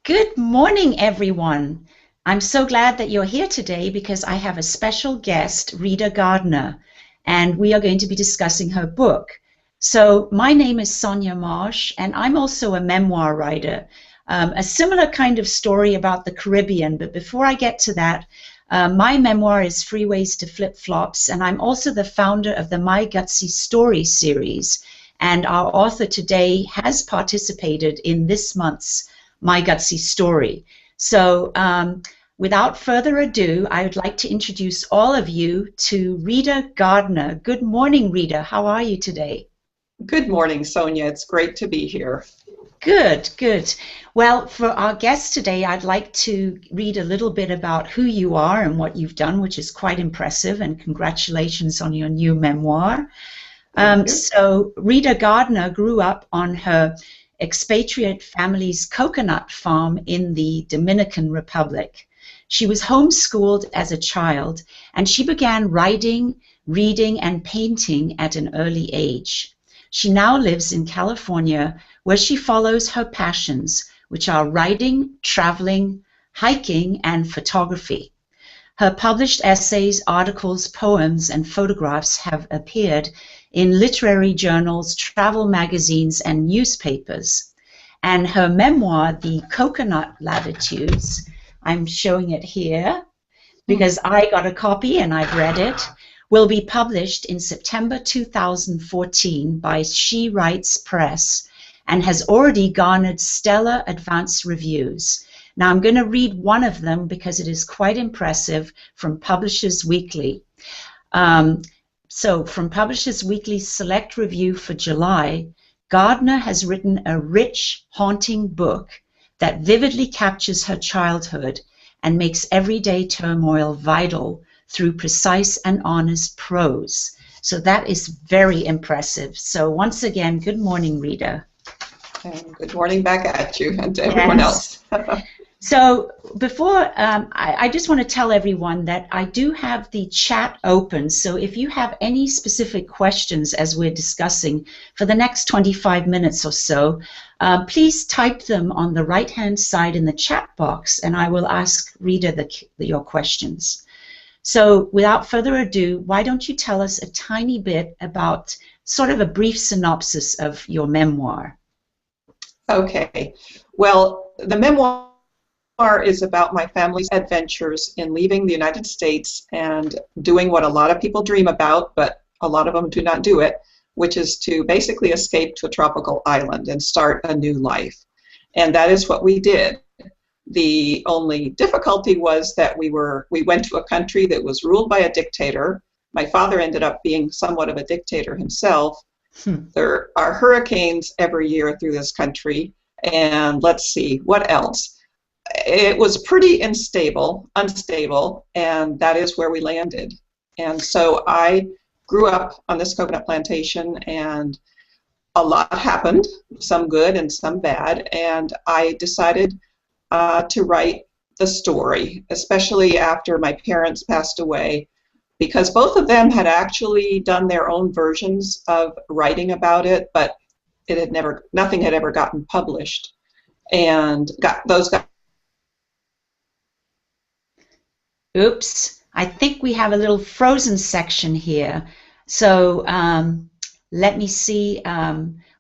Good morning, everyone. I'm so glad that you're here today because I have a special guest, Rita Gardner, and we are going to be discussing her book. So my name is Sonia Marsh, and I'm also a memoir writer, a similar kind of story about the Caribbean. But before I get to that, my memoir is Freeways to Flip-Flops, and I'm also the founder of the My GUTSY Story series. And our author today has participated in this month's My GUTSY Story. So without further ado, I would like to introduce all of you to Rita Gardner. Good morning, Rita. How are you today? Good morning, Sonia. It's great to be here. Good, good. Well, for our guest today, I'd like to read a little bit about who you are and what you've done, which is quite impressive, and congratulations on your new memoir. So Rita Gardner grew up on her expatriate family's coconut farm in the Dominican Republic. She was homeschooled as a child, and she began writing, reading, and painting at an early age. She now lives in California, where she follows her passions, which are writing, traveling, hiking, and photography. Her published essays, articles, poems, and photographs have appeared in literary journals, travel magazines, and newspapers. And her memoir, The Coconut Latitudes, I'm showing it here because I got a copy and I've read it, will be published in September 2014 by She Writes Press and has already garnered stellar advance reviews. Now I'm going to read one of them because it is quite impressive from Publishers Weekly. So from Publishers Weekly Select Review for July, Gardner has written a rich, haunting book that vividly captures her childhood and makes everyday turmoil vital through precise and honest prose. So that is very impressive. So once again, good morning, Rita. And good morning back at you and to everyone else. So before, I just want to tell everyone that I do have the chat open. So if you have any specific questions as we're discussing for the next 25 minutes or so, please type them on the right-hand side in the chat box, and I will ask Rita your questions. So without further ado, why don't you tell us a tiny bit about sort of a brief synopsis of your memoir? Okay. Well, the memoir is about my family's adventures in leaving the United States and doing what a lot of people dream about, but a lot of them do not do it, which is to basically escape to a tropical island and start a new life. And that is what we did. The only difficulty was that we went to a country that was ruled by a dictator. My father ended up being somewhat of a dictator himself. There are hurricanes every year through this country, and let's see, what else? It was pretty unstable, and that is where we landed. And so I grew up on this coconut plantation, and a lot happened, some good and some bad, and I decided to write the story, especially after my parents passed away, because both of them had actually done their own versions of writing about it, but nothing had ever gotten published. And those got Oops, I think we have a little frozen section here. So let me see.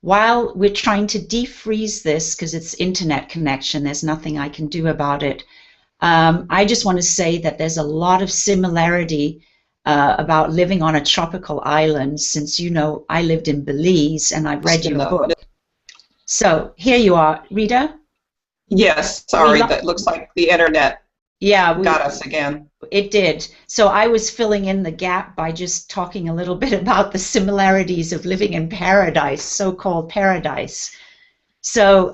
While we're trying to defreeze this, because it's internet connection, there's nothing I can do about it. I just want to say that there's a lot of similarity about living on a tropical island, since you know I lived in Belize and I've read your book. So here you are, Rita. Yes, sorry, that looks like the internet. Yeah, got us again. It did. So I was filling in the gap by just talking a little bit about the similarities of living in paradise, so-called paradise. So,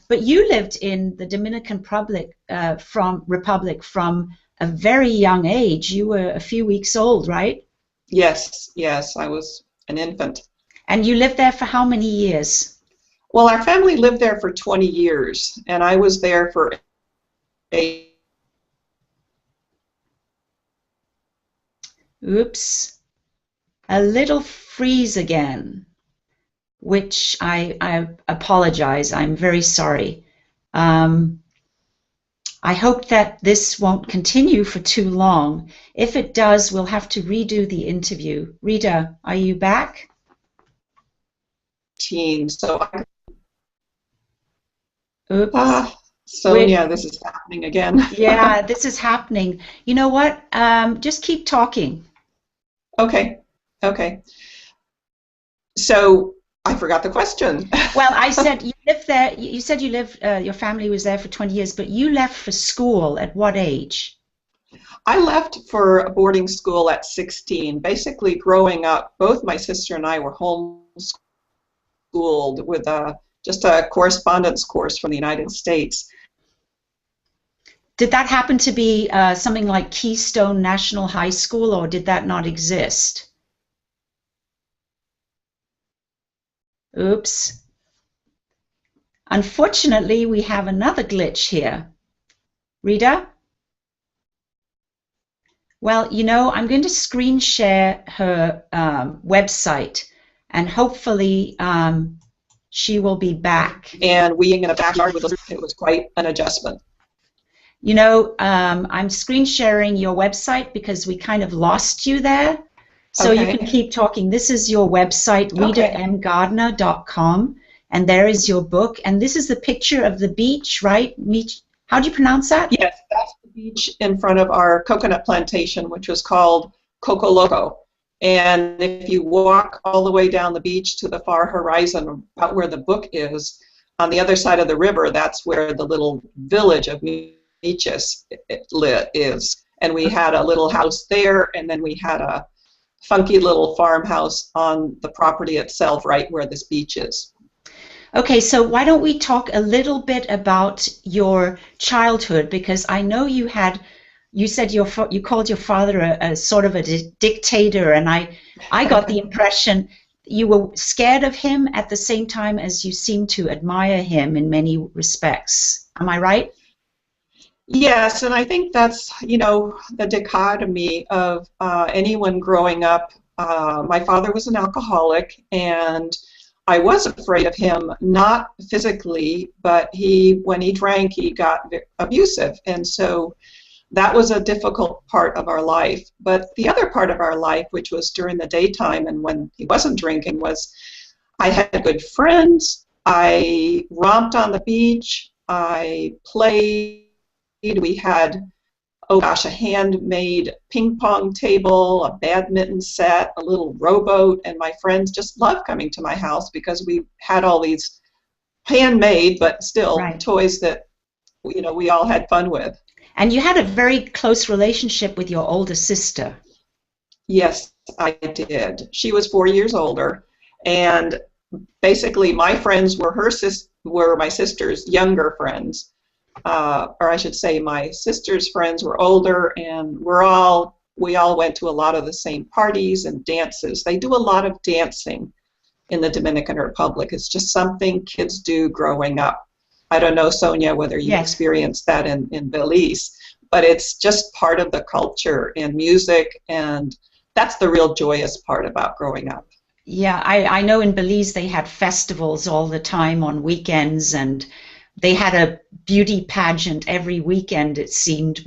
but you lived in the Dominican Republic from a very young age. You were a few weeks old, right? Yes, yes, I was an infant. And you lived there for how many years? Well, our family lived there for 20 years, and I was there for 8. Oops, a little freeze again, which I apologize. I'm very sorry. I hope that this won't continue for too long. If it does, we'll have to redo the interview. Rita, are you back? So, Oops. Sonia, this is happening again. Yeah, this is happening. You know what? Just keep talking. Okay. Okay. So I forgot the question. Well, I said you lived there. You said you lived. Your family was there for 20 years, but you left for school at what age? I left for boarding school at 16. Basically, growing up, both my sister and I were homeschooled with just a correspondence course from the United States. Did that happen to be something like Keystone National High School, or did that not exist? Oops. Unfortunately, we have another glitch here. Rita? Well, you know, I'm going to screen share her website, and hopefully she will be back. And we in a backyard with it was quite an adjustment. You know, I'm screen sharing your website because we kind of lost you there. So Okay. you can keep talking. This is your website, ritamgardner.com, and there is your book. And this is the picture of the beach, right? How do you pronounce that? Yes, that's the beach in front of our coconut plantation, which was called Coco Loco. And if you walk all the way down the beach to the far horizon, about where the book is, on the other side of the river, that's where the little village of Meaches is. And we had a little house there, and then we had a funky little farmhouse on the property itself, right where this beach is. Okay, so why don't we talk a little bit about your childhood, because I know you said you called your father a sort of a dictator, and I got the impression you were scared of him at the same time as you seemed to admire him in many respects. Am I right? Yes, and I think that's, the dichotomy of anyone growing up. My father was an alcoholic, and I was afraid of him, not physically, but when he drank, he got abusive. And so that was a difficult part of our life. But the other part of our life, which was during the daytime and when he wasn't drinking, was I had good friends. I romped on the beach. I played. We had, oh gosh, a handmade ping pong table, a badminton set, a little rowboat, and my friends just loved coming to my house because we had all these handmade, but still toys that, we all had fun with. And you had a very close relationship with your older sister. Yes, I did. She was 4 years older, and basically my friends were my sister's younger friends. Or I should say my sister's friends were older, and we all went to a lot of the same parties and dances. They do a lot of dancing in the Dominican Republic. It's just something kids do growing up. I don't know, Sonia, whether you experienced that in Belize, but it's just part of the culture and music, and that's the real joyous part about growing up. Yeah, I know in Belize they had festivals all the time on weekends, and they had a beauty pageant every weekend, it seemed,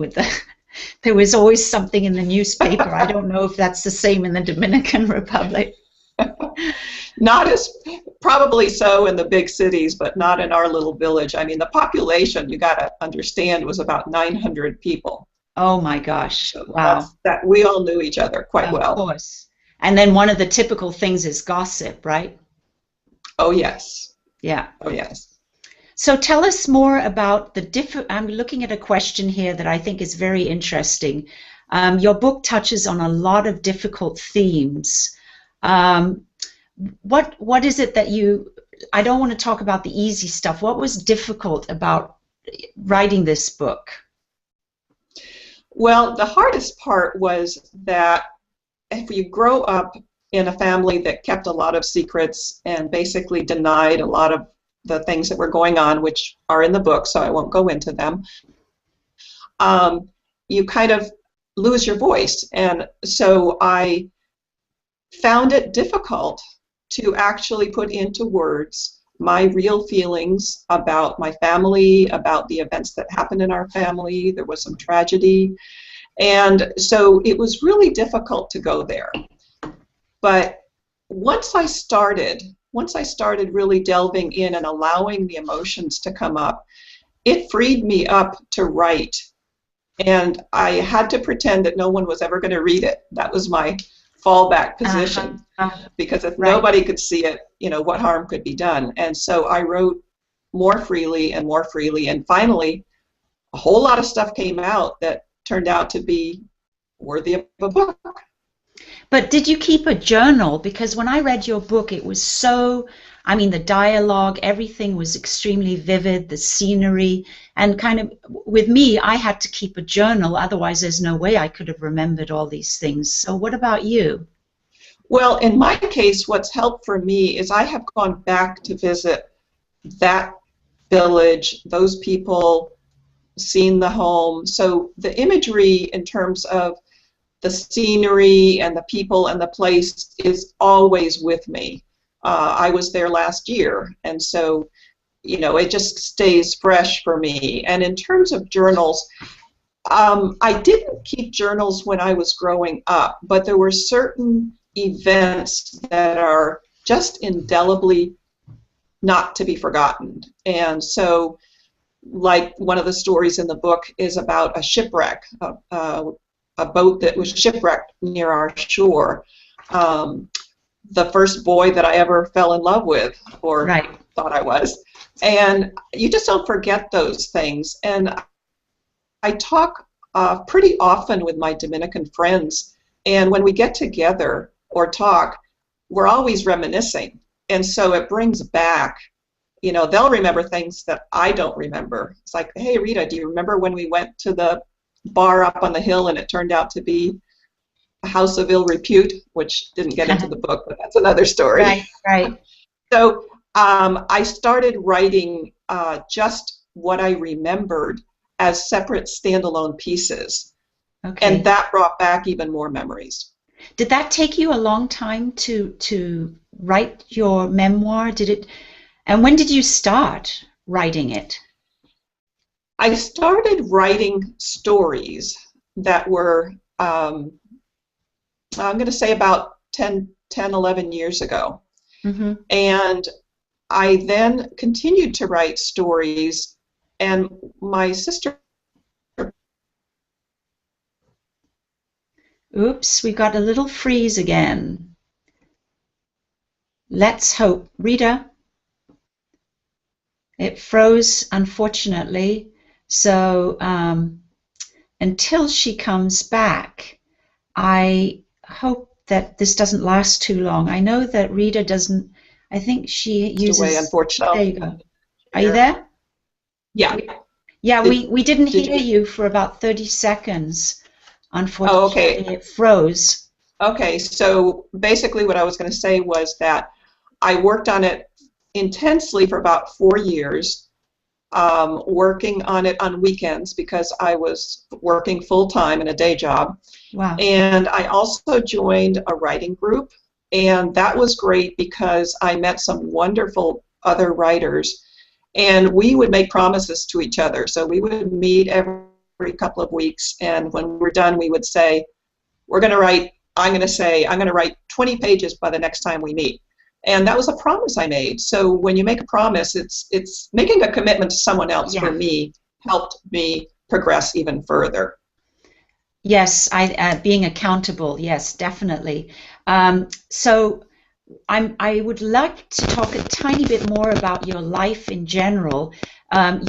there was always something in the newspaper. I don't know if that's the same in the Dominican Republic. Probably so in the big cities, but not in our little village. I mean, the population, you got to understand, was about 900 people. Oh my gosh, so wow. That we all knew each other quite well. Of course. And then one of the typical things is gossip, right? Oh, yes. Yeah. Oh, yes. So tell us more about I'm looking at a question here that I think is very interesting. Your book touches on a lot of difficult themes. What is it that I don't want to talk about the easy stuff. What was difficult about writing this book? Well, the hardest part was that if you grow up in a family that kept a lot of secrets and basically denied a lot of the things that were going on, which are in the book, so I won't go into them, you kind of lose your voice. And so I found it difficult to actually put into words my real feelings about my family, about the events that happened in our family. There was some tragedy. And so it was really difficult to go there. But once I started really delving in and allowing the emotions to come up, it freed me up to write. And I had to pretend that no one was ever going to read it. That was my fallback position. Because if nobody could see it, what harm could be done? And so I wrote more freely, and finally a whole lot of stuff came out that turned out to be worthy of a book. But did you keep a journal? Because when I read your book, it was so, the dialogue, everything was extremely vivid, the scenery, and kind of, with me, I had to keep a journal, otherwise there's no way I could have remembered all these things. So what about you? Well, in my case, what's helped for me is I have gone back to visit that village, those people, seen the home. So the imagery in terms of the scenery and the people and the place is always with me. I was there last year, and so it just stays fresh for me. And in terms of journals, I didn't keep journals when I was growing up, but there were certain events that are just indelibly not to be forgotten. And so, like one of the stories in the book is about a shipwreck, a boat that was shipwrecked near our shore. The first boy that I ever fell in love with, or thought I was. And you just don't forget those things. And I talk pretty often with my Dominican friends, and when we get together or talk, we're always reminiscing. And so it brings back, they'll remember things that I don't remember. It's like, hey, Rita, do you remember when we went to the bar up on the hill and it turned out to be a house of ill repute, which didn't get into the book, but that's another story. Right. So I started writing just what I remembered as separate standalone pieces. Okay. And that brought back even more memories. Did that take you a long time to write your memoir? And when did you start writing it? I started writing stories that were, I'm going to say about 10, 11 years ago. Mm-hmm. And I then continued to write stories, and my sister... Oops, we got a little freeze again. Let's hope. Rita, it froze, unfortunately. So until she comes back, I hope that this doesn't last too long. I know that Rita doesn't, I think she uses... Away, unfortunately. There you go. Are you there? Yeah. Yeah, we didn't hear you for about 30 seconds. Unfortunately, It froze. Okay, so basically what I was going to say was that I worked on it intensely for about 4 years, working on it on weekends because I was working full-time in a day job. Wow. And I also joined a writing group, and that was great because I met some wonderful other writers, and we would make promises to each other. So we would meet every couple of weeks, and when we're done, we would say, I'm going to write 20 pages by the next time we meet. And that was a promise I made. So when you make a promise, it's making a commitment to someone else. For me, helped me progress even further. Yes, being accountable. Yes, definitely. So I would like to talk a tiny bit more about your life in general.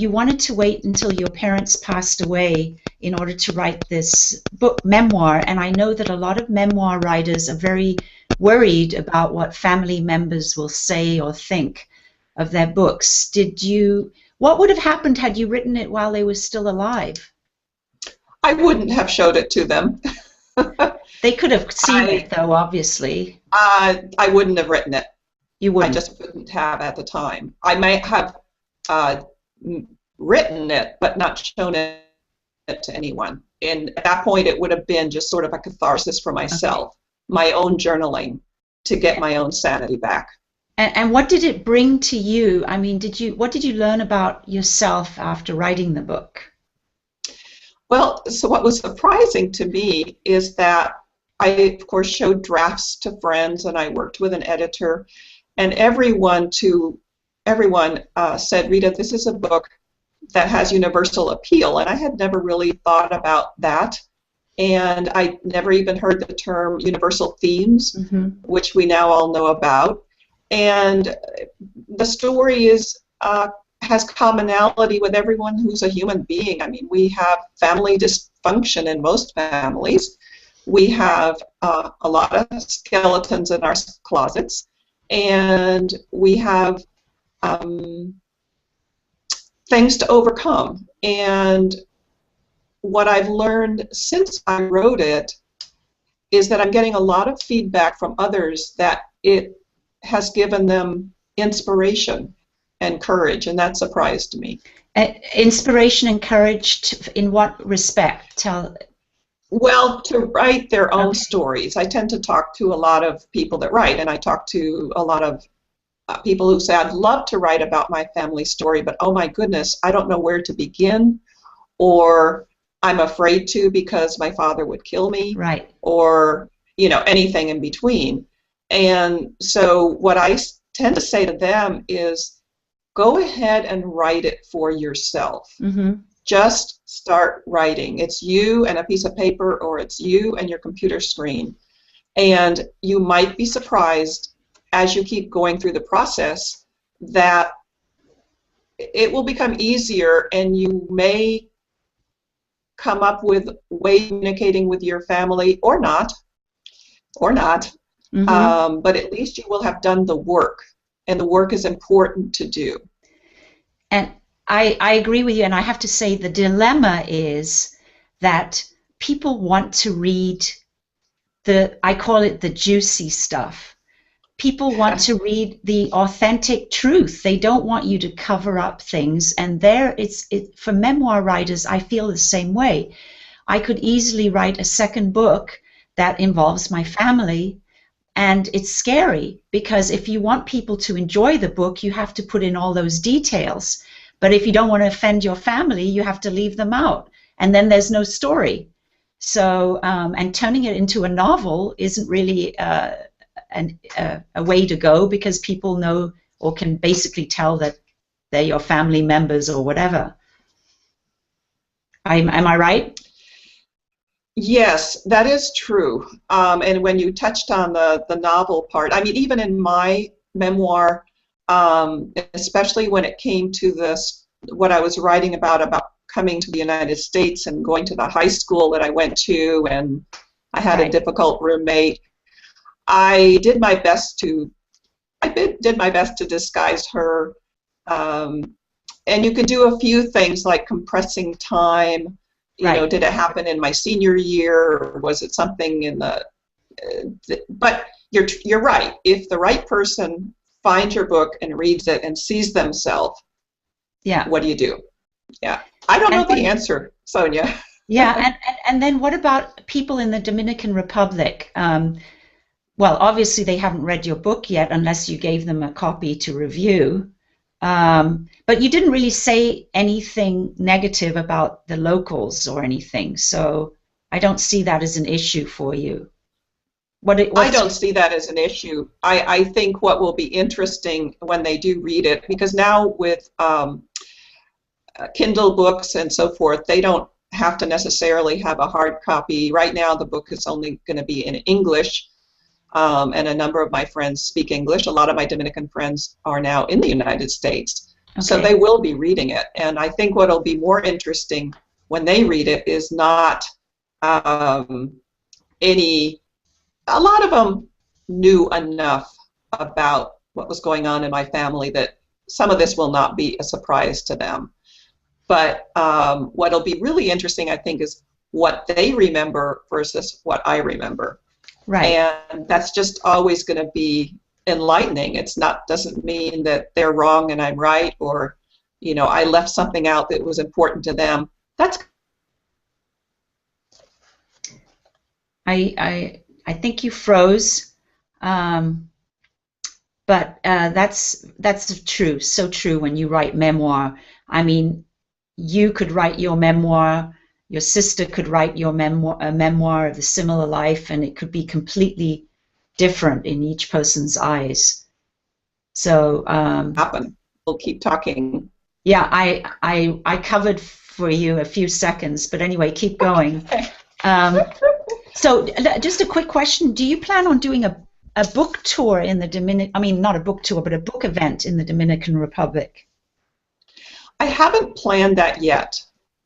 You wanted to wait until your parents passed away in order to write this book, Memoir, and I know that a lot of memoir writers are very worried about what family members will say or think of their books. What would have happened had you written it while they were still alive? I wouldn't have showed it to them. They could have seen it, though, obviously. I wouldn't have written it. You wouldn't? I just wouldn't have at the time. I might have written it, but not shown it to anyone. And at that point, it would have been just sort of a catharsis for myself, my own journaling, to get my own sanity back. And what did it bring to you? I mean, what did you learn about yourself after writing the book? Well, so what was surprising to me is that I, of course, showed drafts to friends, and I worked with an editor, and everyone said, Rita, this is a book that has universal appeal, and I had never really thought about that, and I never even heard the term universal themes, which we now all know about, and the story has commonality with everyone who's a human being. I mean, we have family dysfunction in most families. We have a lot of skeletons in our closets, and we have things to overcome. And what I've learned since I wrote it is that I'm getting a lot of feedback from others that it has given them inspiration and courage, and that surprised me. Inspiration and courage in what respect? Well, to write their own stories. I tend to talk to a lot of people that write, and I talk to a lot of people who say, I'd love to write about my family story, but oh my goodness, I don't know where to begin, or I'm afraid to because my father would kill me, right, or anything in between. And so what I tend to say to them is, go ahead and write it for yourself. Just start writing. It's you and a piece of paper, or it's you and your computer screen. And you might be surprised as you keep going through the process that it will become easier, and you may come up with ways of communicating with your family, or not, but at least you will have done the work, and the work is important to do. And I agree with you, and I have to say the dilemma is that people want to read I call it the juicy stuff. People want to read the authentic truth. They don't want you to cover up things. And for memoir writers, I feel the same way. I could easily write a second book that involves my family, and it's scary because if you want people to enjoy the book, you have to put in all those details. But if you don't want to offend your family, you have to leave them out, and then there's no story. So, and turning it into a novel isn't really a way to go, because people know or can basically tell that they're your family members or whatever. Am I right? Yes, that is true. And when you touched on the novel part, I mean, even in my memoir, especially when it came to what I was writing about coming to the United States and going to the high school that I went to, and I had a difficult roommate. I did my best to disguise her, and you could do a few things like compressing time. Did it happen in my senior year, or was it something in but you're right. If the right person finds your book and reads it and sees themselves, what do you do? Yeah, I don't know the answer, Sonia. Yeah, and then what about people in the Dominican Republic? Well, obviously they haven't read your book yet unless you gave them a copy to review. But you didn't really say anything negative about the locals or anything, so I don't see that as an issue for you. I don't see that as an issue. I think what will be interesting when they do read it, because now with Kindle books and so forth, they don't have to necessarily have a hard copy. Right now the book is only going to be in English, and a number of my friends speak English. A lot of my Dominican friends are now in the United States, so they will be reading it. And I think what will be more interesting when they read it is not a lot of them knew enough about what was going on in my family that some of this will not be a surprise to them. But what'll be really interesting, I think, is what they remember versus what I remember. Right. And that's just always going to be enlightening. Doesn't mean that they're wrong and I'm right, or I left something out that was important to them. I think you froze. But that's true, so true when you write memoir. I mean, you could write your memoir, your sister could write your memoir, a memoir of a similar life, and it could be completely different in each person's eyes. So Happen. We'll keep talking. yeah, I covered for you a few seconds, but anyway, keep going. Um, so just a quick question: do you plan on doing a book tour in the Dominican? I mean, not a book tour, but a book event in the Dominican Republic? I haven't planned that yet.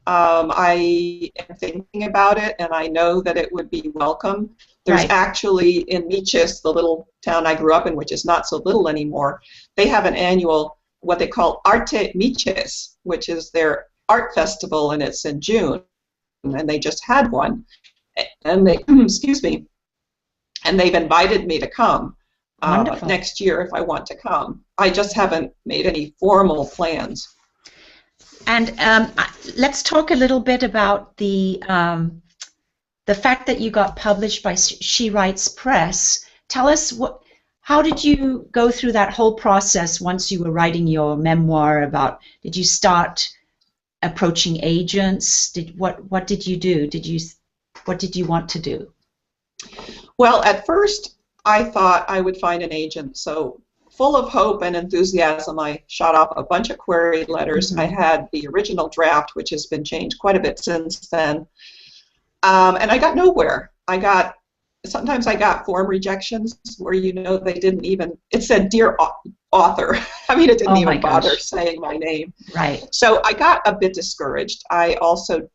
I am thinking about it, and I know that it would be welcome. There's Right. actually in Miches, the little town I grew up in, which is not so little anymore, they have an annual, what they call Arte Miches, which is their art festival, and it's in June, and they just had one. And they, excuse me, and they've invited me to come Wonderful. next year if I want to come. I just haven't made any formal plans. And let's talk a little bit about the fact that you got published by She Writes Press. Tell us how did you go through that whole process once you were writing your memoir about, did you start approaching agents? What did you do? What did you want to do? Well, at first I thought I would find an agent, so full of hope and enthusiasm, I shot off a bunch of query letters. Mm-hmm. I had the original draft, which has been changed quite a bit since then, and I got nowhere. Sometimes I got form rejections where, they didn't even, it said, "Dear author." I mean, it didn't Oh my even bother gosh. saying my name. Right. So I got a bit discouraged. I also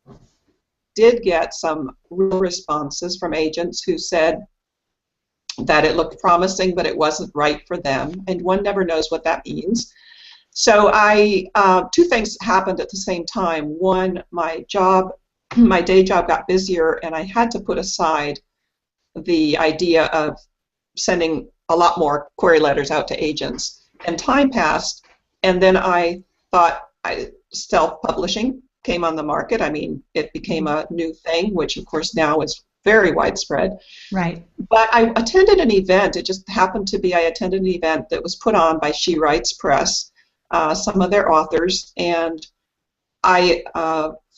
did get some real responses from agents who said that it looked promising, but it wasn't right for them, and one never knows what that means. So two things happened at the same time. One, my day job got busier, and I had to put aside the idea of sending a lot more query letters out to agents. And time passed, and then I thought self-publishing came on the market. I mean, it became a new thing, which of course now is very widespread. Right. But I attended an event. It just happened to be I attended an event that was put on by She Writes Press, some of their authors, and I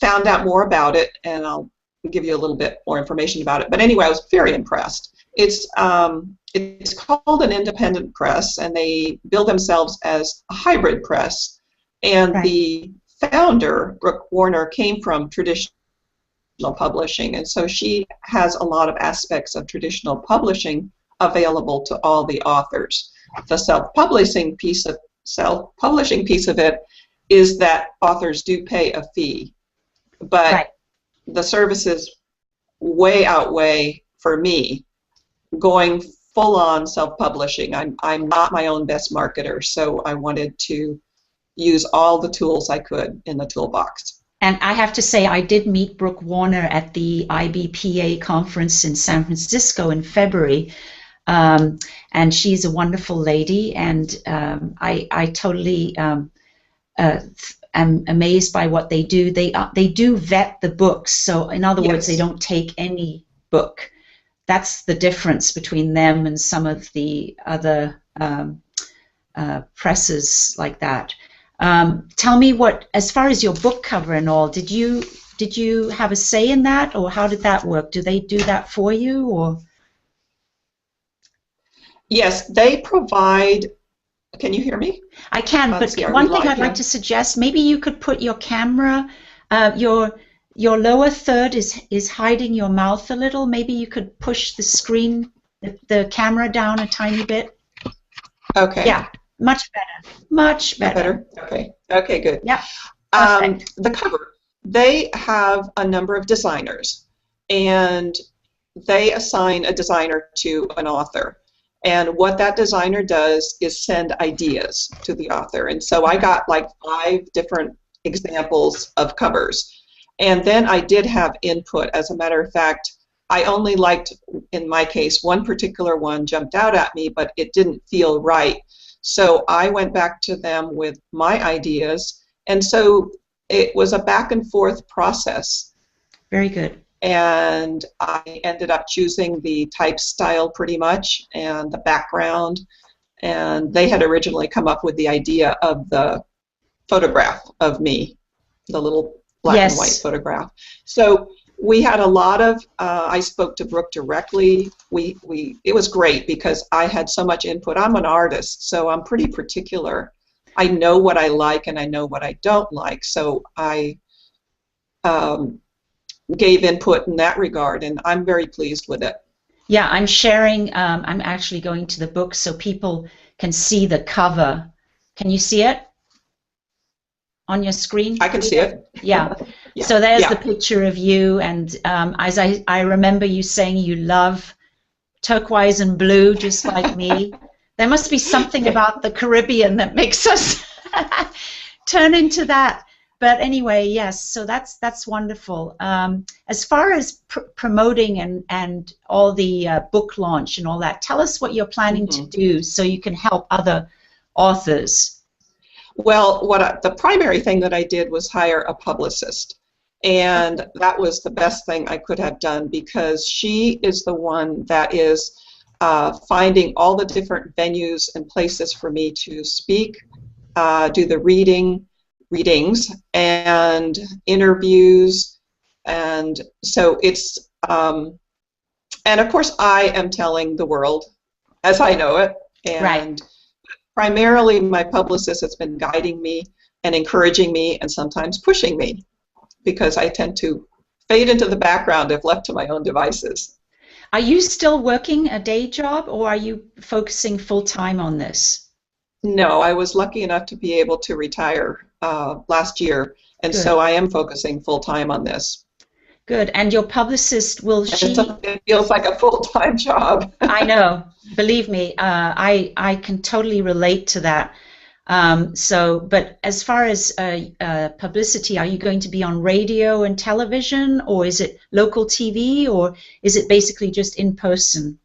found out more about it, and I'll give you a little bit more information about it. But anyway, I was very impressed. It's called an independent press, and they bill themselves as a hybrid press. And Right. the founder, Brooke Warner, came from traditional publishing, and so she has a lot of aspects of traditional publishing available to all the authors. The self-publishing piece of it is that authors do pay a fee, but Right. the services way outweigh, for me, going full-on self-publishing. I'm not my own best marketer, so I wanted to use all the tools I could in the toolbox. And I have to say, I did meet Brooke Warner at the IBPA conference in San Francisco in February, and she's a wonderful lady, and I totally am amazed by what they do. They do vet the books, so in other words, they Yes. don't take any book. That's the difference between them and some of the other presses like that. Tell me as far as your book cover and all, did you have a say in that, or how did that work? Do they do that for you, or? Yes, they provide. Can you hear me? I can, but Let's see, are we one thing live I'd like here? to suggest, maybe you could put your camera, your lower third is hiding your mouth a little. Maybe you could push the screen, the camera down a tiny bit. Okay. Yeah, much better. Much better. Okay. Okay, good. Yeah. Perfect. The cover. They have a number of designers, and they assign a designer to an author. And what that designer does is send ideas to the author. And so I got like 5 different examples of covers. And then I did have input. As a matter of fact, I only liked, in my case, one particular one jumped out at me, but it didn't feel right. So I went back to them with my ideas. And so it was a back and forth process. Very good. And I ended up choosing the type style pretty much, and the background, and they had originally come up with the idea of the photograph of me, the little black and white Yes. photograph. So we had a lot of, I spoke to Brooke directly. It was great because I had so much input. I'm an artist, so I'm pretty particular. I know what I like and I know what I don't like, so I gave input in that regard, and I'm very pleased with it. Yeah, I'm sharing, I'm actually going to the book so people can see the cover. Can you see it on your screen? I can see it. Yeah. Yeah. So there's Yeah. the picture of you, and as I remember you saying you love turquoise and blue just like me. There must be something about the Caribbean that makes us turn into that. But anyway, yes, so that's wonderful. As far as promoting and all the book launch and all that, tell us what you're planning to do so you can help other authors. Well, the primary thing that I did was hire a publicist, and that was the best thing I could have done because she is the one that is finding all the different venues and places for me to speak, do the readings and interviews, and so it's and of course I am telling the world as I know it, and Right. primarily my publicist has been guiding me and encouraging me and sometimes pushing me because I tend to fade into the background if left to my own devices. Are you still working a day job, or are you focusing full-time on this? No, I was lucky enough to be able to retire last year, and Good. so I am focusing full-time on this. Good. And your publicist, will she... It feels like a full-time job. I know. Believe me, I can totally relate to that. But as far as publicity, are you going to be on radio and television, or is it local TV, or is it basically just in person?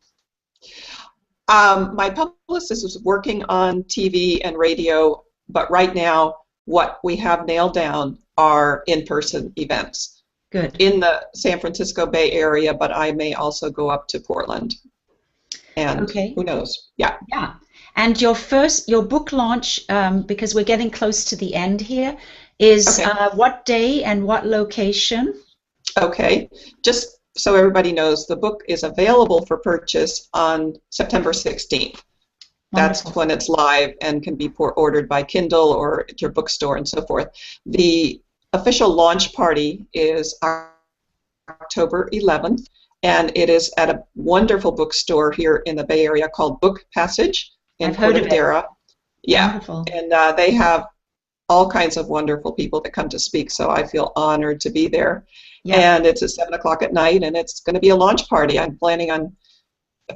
My publicist is working on TV and radio, but right now what we have nailed down are in-person events. Good. In the San Francisco Bay Area, but I may also go up to Portland. And okay. Who knows? Yeah. Yeah. And your book launch, because we're getting close to the end here, is Okay. What day and what location? Okay. Just so everybody knows, the book is available for purchase on September 16th. That's Wonderful. when it's live and can be ordered by Kindle or at your bookstore and so forth. The official launch party is October 11th, and it is at a wonderful bookstore here in the Bay Area called Book Passage in I've heard of it. Yeah, wonderful. And they have all kinds of wonderful people that come to speak, so I feel honored to be there. Yeah. And it's at 7 o'clock at night, and it's going to be a launch party. I'm planning on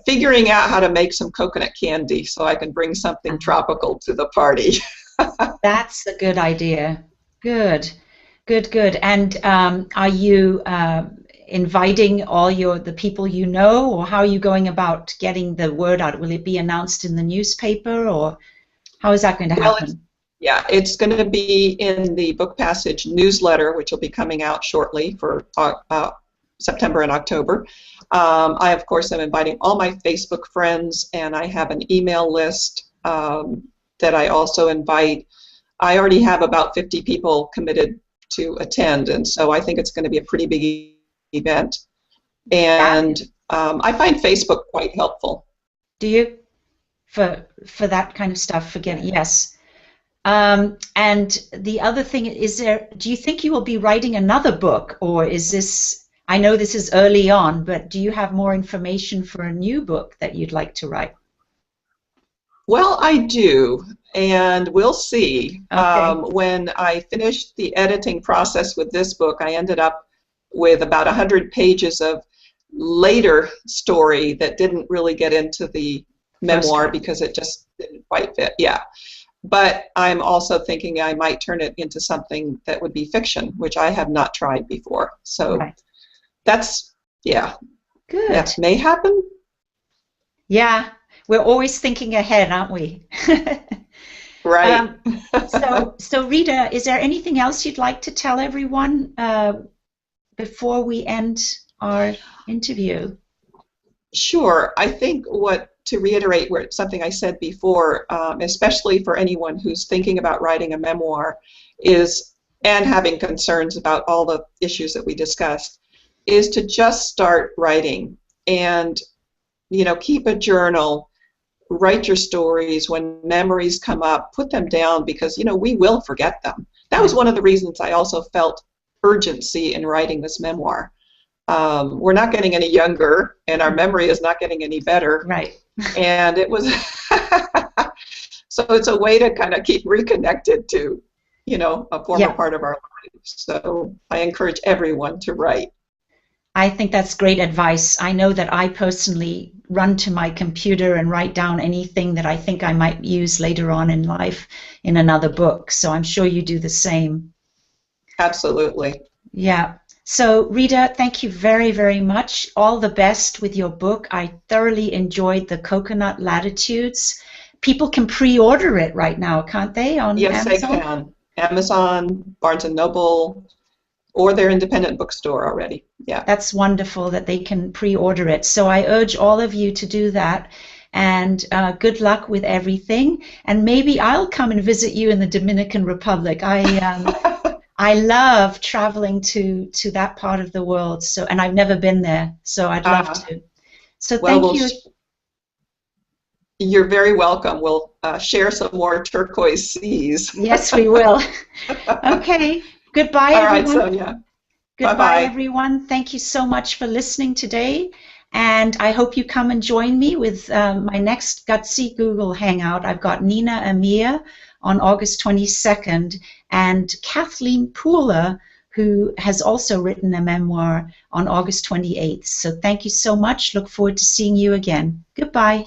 figuring out how to make some coconut candy so I can bring something tropical to the party. That's a good idea. Good. And are you inviting all the people you know, or how are you going about getting the word out? Will it be announced in the newspaper, or how is that going to happen? Well, it's going to be in the Book Passage newsletter, which will be coming out shortly for September and October. I, of course, am inviting all my Facebook friends, and I have an email list that I also invite. I already have about 50 people committed to attend, and so I think it's going to be a pretty big event. And I find Facebook quite helpful. Do you? For that kind of stuff, yes. And the other thing is, do you think you will be writing another book, or is this, I know this is early on, but do you have more information for a new book that you'd like to write? Well, I do, and we'll see. Okay. When I finished the editing process with this book, I ended up with about 100 pages of later story that didn't really get into the memoir because it just didn't quite fit. Yeah. But I'm also thinking I might turn it into something that would be fiction, which I have not tried before. So that's, yeah. Good. That may happen. Yeah. We're always thinking ahead, aren't we? Right. So Rita, is there anything else you'd like to tell everyone before we end our interview? Sure. I think what to reiterate something I said before, especially for anyone who's thinking about writing a memoir, and having concerns about all the issues that we discussed, is to just start writing and, keep a journal, write your stories. When memories come up, put them down, because, we will forget them. That was one of the reasons I also felt urgency in writing this memoir. We're not getting any younger, and our memory is not getting any better. Right. And it was, so it's a way to kind of keep reconnected to, a former part of our lives. So I encourage everyone to write. I think that's great advice. I know that I personally run to my computer and write down anything that I think I might use later on in life in another book. So I'm sure you do the same. Absolutely. Yeah. So Rita, thank you very, very much. All the best with your book. I thoroughly enjoyed The Coconut Latitudes. People can pre-order it right now, can't they, on Yes, Amazon? they can. Amazon, Barnes & Noble, or their independent bookstore already. Yeah. That's wonderful that they can pre-order it. So I urge all of you to do that. And good luck with everything. And maybe I'll come and visit you in the Dominican Republic. I love traveling to that part of the world. So, and I've never been there, so I'd love to. So thank you. You're very welcome. We'll share some more turquoise seas. Yes, we will. Okay. Goodbye, everyone. All right, Sonia. Goodbye, Bye-bye. everyone. Thank you so much for listening today. And I hope you come and join me with my next Gutsy Google Hangout. I've got Nina Amir on August 22nd and Kathleen Pooler, who has also written a memoir, on August 28th. So thank you so much. Look forward to seeing you again. Goodbye.